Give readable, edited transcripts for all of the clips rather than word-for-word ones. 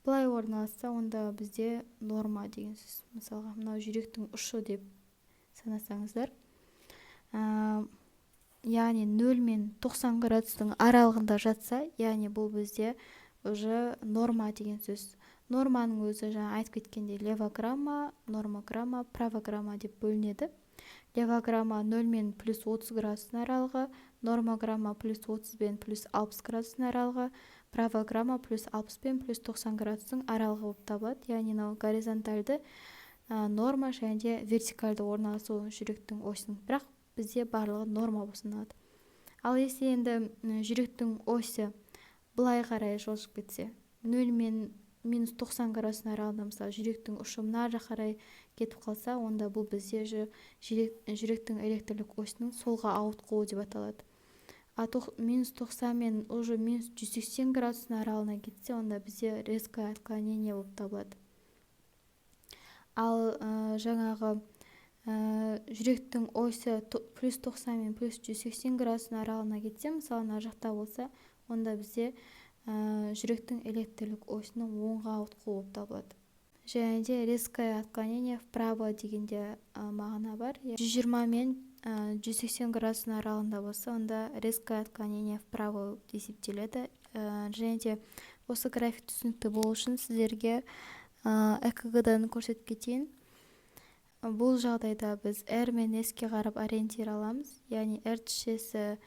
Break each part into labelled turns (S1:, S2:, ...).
S1: былай орналасса, онда бізде норма деген сөз. Мысалға, мынау жүректің ұшы деп санасаңыздар, яғни 0 мен 90 градустың аралығында жатса, яғни бұл бізде уже норма деген сөз. Норманың өзі жаңа айтып кеткенде левограмма, нормограмма, правограмма деп бөлінеді. Левограмма 0 мен плюс 30 градустың аралығы, нормограмма плюс 30 бен плюс 60 градустың аралығы, правограмма плюс 60 бен плюс 90 градустың аралығы болып табылады. Яғни горизонтальды норма және де вертикальды орналасу жүректің осының. Бірақ бізде барлығы норма болып саналады. Ал если енді жүректің осі былай қарай жылжып кетсе, 0 мен минус 90 градустың аралығында, мысалы, жүректің ұшы мына жаққа қарай кетіп қалса, онда бұл бізде жүректің электрлік осінің солға ауытқуы деп аталады. Минус 90 мен уже минус 180 градустың аралығына кетсе, онда бізде резкое отклонение болып табылады. Ал жаңағы жүректің осі плюс 90 мен плюс 180 градустың аралығына кетсе, мысалы, мына жақта болса, онда бізде жүректің электрлік осының оңға ауытқуы болып табылады. Және де резкое отклонение вправо дегенде мағына бар. 120 мен 180 градустың аралығында болса, онда резкое отклонение вправо есептеледі. Және де осы график түсінікті болу үшін сіздерге ЭКГ-дан көрсетіп кетейін. Бұл жағдайда біз R мен S-ке қарап ориентир аламыз. Яғни R тішесі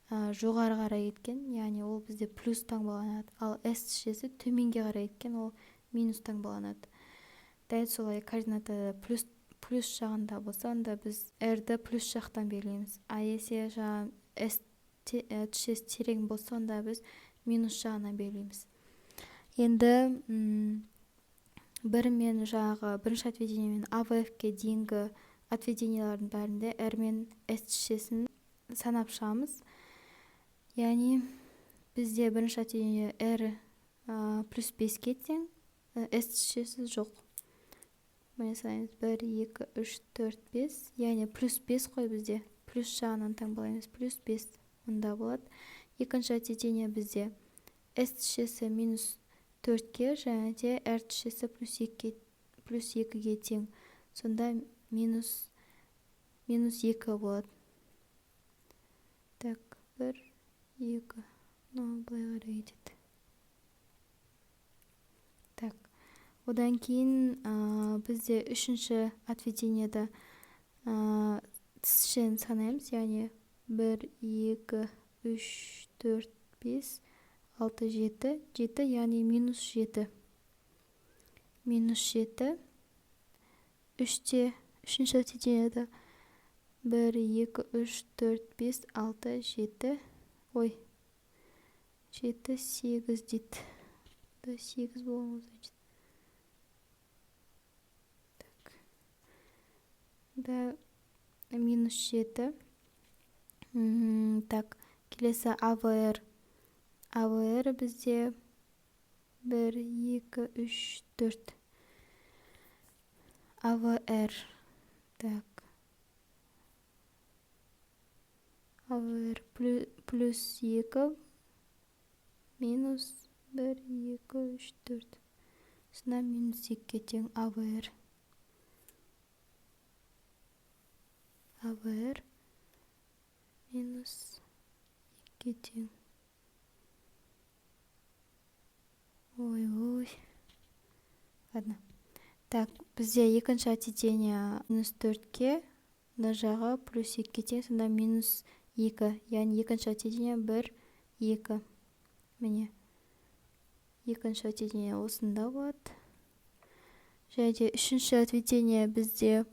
S1: жоғары қарай кеткен, яғни ол бізде плюс таңбаланады. Ал S тішесі төменге қарай кеткен, ол минус таңбаланады. Дәл солай координатада плюс жағында болса, онда біз R-ді плюс жақтан белгілейміз. А если жаңа S тішесі терең болса, онда біз минус жағынан белгілейміз. Енді мен жаңағы бірінші отведение мен АВФ-ке дейінгі отведениялардың бәрінде R мен S тішесін санап шығамыз. Яғни бізде бірінші отведение R плюс 5-ке тең, S тішесі жоқ. Міне санаймыз 1, 2, 3, 4, 5. Яғни плюс 5 қой бізде. Плюс жағынан таңбалаймыз. Плюс 5 мұнда болады. Екінші отведение бізде S тішесі минус 4-ке және де R тішесі плюс 2-ге тең. Сонда минус 2 болады. Так, 1, 2. Былай қарай кетеді. Так. Одан кейін бізде үшінші отведениеда тісшені санаймыз, яғни 1, 2, 3, 4, 5, 6, 7. 7, яғни минус 7. Минус 7. Үшінші отведениеда 1, 2, 3, 4, 5, 6, 7. 7, 8 дейді. 8 болуымыз значит. Да, минус 7. Так, келесі АВР. АВР бізде 1, 2, 3, 4. АВР. Так. АВР плюс 2. Минус 1, 2, 3, 4. Сына минус 2-ке тең АВР. АВР минус 2-ке тең. Ой. Ладно. Так, бізде екінші отведение минус 4-ке, мына жағы плюс 2-ке тең, сонда минус 2. Яғни екінші отведение 1, 2. Міне. Екінші отведение осында болады. Және де үшінші отведение бізде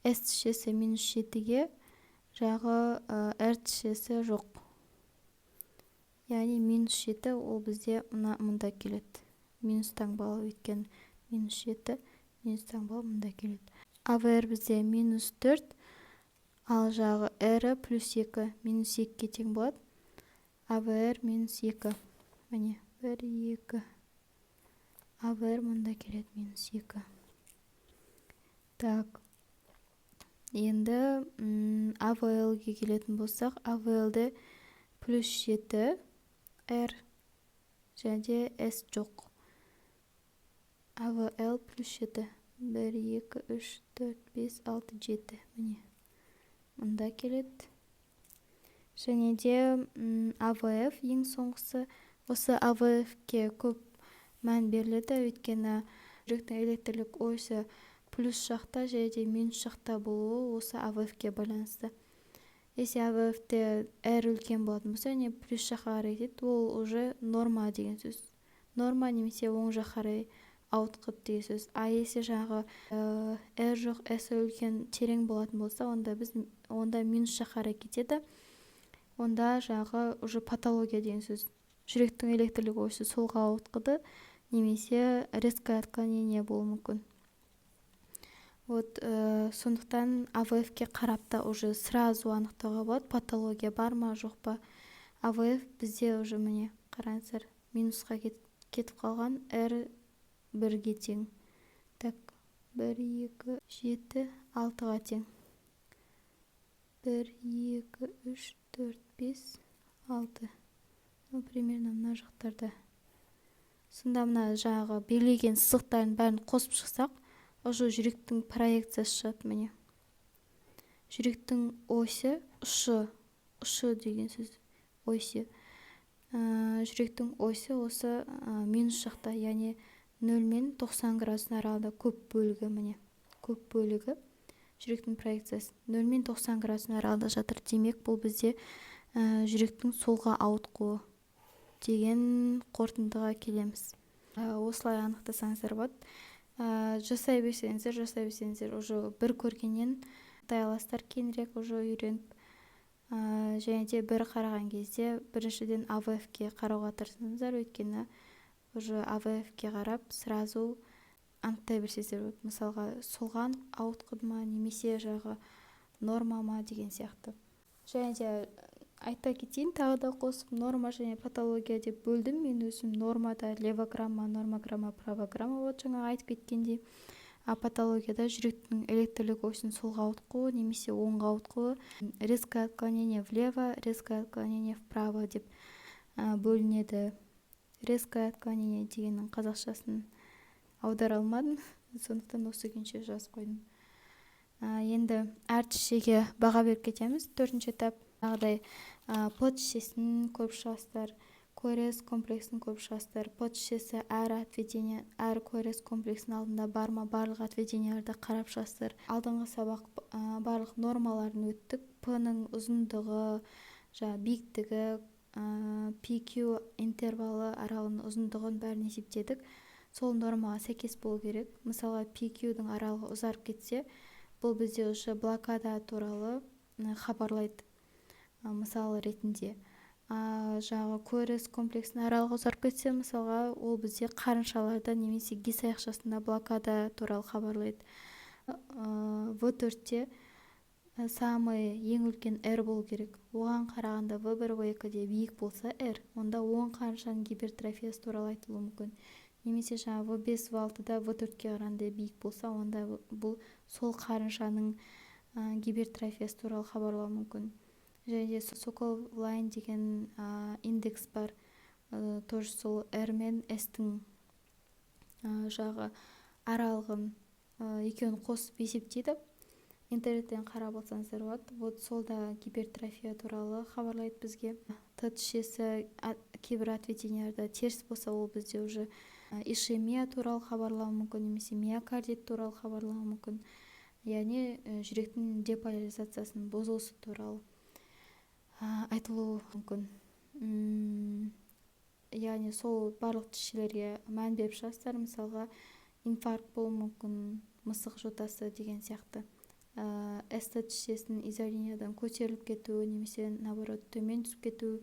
S1: S тішесі минус 7-ге, жағы R тішесі жоқ. Яғни минус 7 ол бізде мұнда келеді. Минус таңбалы өткен минус 7, минус таңбалы мұнда келеді. АВР бізде минус 4, ал жағы R плюс 2, минус 2-ке тең болады. АВР минус 2. Міне, 1, 2. АВР мұнда келеді минус 2. Так. Енді АВЛ-ге келетін болсақ, АВЛ-де плюс 7, R және де S жоқ. AVL плюс 7. 1, 2, 3, 4, 5, 6, 7. Міне. Мұнда келеді. Және де AVF ең соңғысы. Осы AVF-ке көп мән беріледі, өйткені жүректің электрлік осі плюс жақта және де минус жақта болуы осы AVF-ке байланысты. Если AVF-те R үлкен болатын болса, не плюс жаққа қарай кетеді, ол уже норма деген сөз. Норма немесе оң жаққа қарай ауытқып деген сөз. А если жаңағы R жоқ, S үлкен терең болатын болса, онда минус жаққа қарай кетеді. Онда жаңағы уже патология деген сөз. Жүректің электрлік осі солға ауытқыды, немесе резкое отклонение болуы мүмкін. Сондықтан AVF-ке қарап та уже сразу анықтауға болады, патология бар ма, жоқ па. AVF бізде уже міне қараңыздар, минусқа кетіп қалған, R 1-ге тең. Так, 1, 2, 7, 6-ға тең. 1, 2, 3, 4, 5, 6. Примерно мына жақтарда. Сонда мына жаңағы белгілеген сызықтардың бәрін қосып шықсақ, уже жүректің проекциясы шығады міне. Жүректің осі, ұшы деген сөз, осі. Жүректің осі осы минус жақта, яғни 0 мен 90 градустың аралығында көп бөлігі міне. Көп бөлігі жүректің проекциясы 0 мен 90 градустың аралығында жатыр. Демек, бұл бізде жүректің солға ауытқуы деген қорытындыға келеміз. Осылай анықтасаңыздар болады. Жасай берсеңіздер, уже бір көргеннен тай аластар, кейінірек уже үйреніп. Және де бір қараған кезде біріншіден AVF-ке қарауға тырысыңыздар, өйткені уже AVF-ке қарап сразу анықтай берсеңіздер болады. Мысалға, солған ауытқыды ма, немесе жағы норма ма деген сияқты. Және де айта кетейін, тағы да қосып, норма және патология деп бөлдім. Мен өзім нормада левограмма, нормограмма, правограмма вот жаңа айтып кеткендей. А патологияда жүректің электрлік осінің солға ауытқуы немесе оңға ауытқуы, резкое отклонение влево, резкое отклонение вправо деп бөлінеді. Резкое отклонение дегеннің қазақшасын аудара алмадым, сондықтан осы күйінше жазып қойдым. Енді әртішеге баға беріп кетеміз. 4-ші этап. Ағыдай пот шешесін көріп шығасыздар, көрес комплексін көріп шығасыздар. Пот шешесі әр көрес комплексінің алдында бар ма, барлық отведенияларды қарап шығасыздар. Алдыңғы сабақ барлық нормаларын өттік. П-ның ұзындығы, биіктігі, PQ интервалы аралығының ұзындығын бәрін есептедік. Сол нормаға сәйкес болу керек. Мысалға, PQ-дің аралығы ұзарып кетсе, бұл бізде уже блокада туралы хабарлайды. Мысалы ретінде. Жағы көріс комплексінің аралығы ұзарып кетсе, мысалға, ол бізде қарыншаларда немесе гис аяқшасында блокада туралы хабарлайды. В4-те самый ең үлкен R болу керек. Оған қарағанда V1, V2-де биік болса R, онда оң қарыншаның гипертрофиясы туралы айтылуы мүмкін. Немесе жаңа V5, V6-да V4-ке қарағанда биік болса, онда бұл сол қарыншаның гипертрофиясы туралы хабарлауы мүмкін. Және де Сокол лайн деген индекс бар. Тоже сол R мен S-тің жағы аралығын екеуін қосып есептейді. Интернеттен қарап алсаңыздар болады. Вот солда гипертрофия туралы хабарлайды бізге. Т-шесі кейбір отведенияларда теріс болса, ол бізде уже ишемия туралы хабарлауы мүмкін, немесе миокардит туралы хабарлауы мүмкін. Яғни жүректің деполяризациясының бұзылысы туралы айтылуы мүмкін. Яғни сол барлық тішелерге мән беріп шығасыздар. Мысалға, инфаркт болуы мүмкін, мысық жотасы деген сияқты. С тішесінің изолиниядан көтеріліп кетуі, немесе наоборот төмен түсіп кетуі,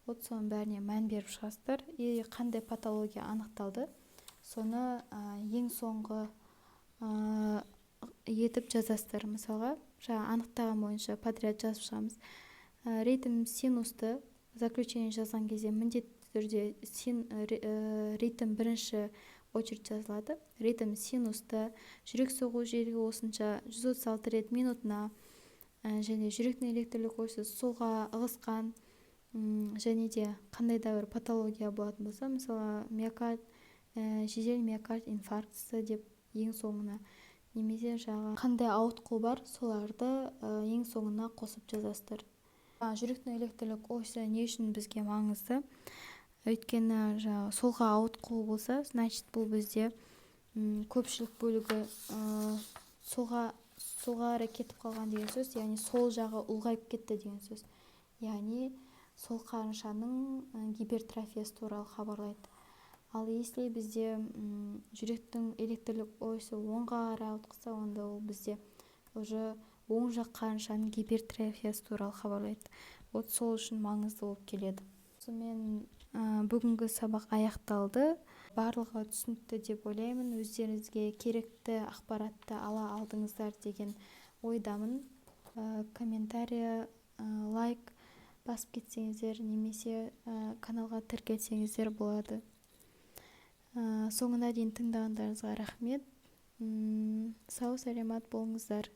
S1: вот соның бәріне мән беріп шығасыздар. И қандай патология анықталды, соны ең соңғы етіп жазасыздар. Мысалға, анықтаған бойынша подряд жазып шығамыз. Ритм синусты заключение жазған кезде міндетті түрде ритм бірінші очередь жазылады. Ритм синусты, жүрек соғу жиілігі осынша 136 рет минутына, және жүректің электрлік осі солға ығысқан, және де қандай да бір патология болатын болса, мысалы жедел миокард инфарктісі деп ең соңына, немесе қандай ауытқу бар, соларды ең соңына қосып жазасыздар. Жүректің электрлік осі не үшін бізге маңызды? Өйткені солға ауытқу болса, значит бұл бізде көпшілік бөлігі солға қарай кетіп қалған деген сөз, яғни сол жағы ұлғайып кетті деген сөз. Яғни сол қарыншаның гипертрофиясы туралы хабарлайды. Ал если бізде жүректің электрлік осі оңға қарай ауытқыса, онда ол бізде уже оң жақ қарыншаның гипертрофиясы туралы хабарлайды. Вот сол үшін маңызды болып келеді. Сонымен бүгінгі сабақ аяқталды. Барлығы түсінікті деп ойлаймын. Өздеріңізге керекті ақпаратты ала алдыңыздар деген ойдамын. Комментария, лайк басып кетсеңіздер, немесе каналға тіркелсеңіздер болады. Соңына дейін тыңдағандарыңызға рахмет. Сау саламат болыңыздар.